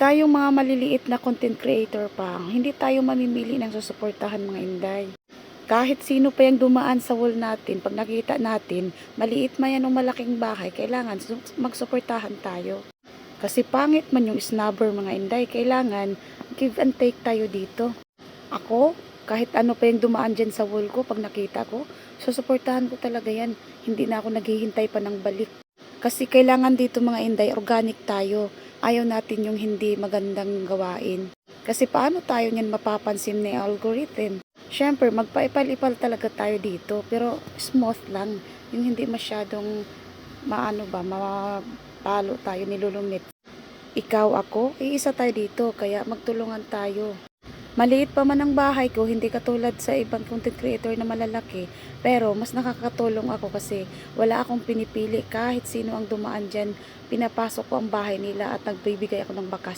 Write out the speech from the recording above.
Tayong mga maliliit na content creator pa, hindi tayo mamimili ng susuportahan mga inday. Kahit sino pa yung dumaan sa wall natin, pag nakita natin, maliit man yan o malaking bahay, kailangan magsuportahan tayo. Kasi pangit man yung snubber mga inday, kailangan give and take tayo dito. Ako, kahit ano pa yung dumaan dyan sa wall ko, pag nakita ko, susuportahan ko talaga yan. Hindi na ako naghihintay pa ng balik. Kasi kailangan dito mga inday, organic tayo. Ayaw natin yung hindi magandang gawain. Kasi paano tayo niyan mapapansin ni algorithm? Siyempre, magpaipal-ipal talaga tayo dito. Pero smooth lang. Yung hindi masyadong mapalo tayo, nilulungit. Ikaw, ako, iisa tayo dito. Kaya magtulungan tayo. Maliit pa man ang bahay ko, hindi katulad sa ibang content creator na malalaki. Pero mas nakakatulong ako kasi wala akong pinipili kahit sino ang dumaan dyan. Pinapasok ko ang bahay nila at nagbibigay ako ng bakas.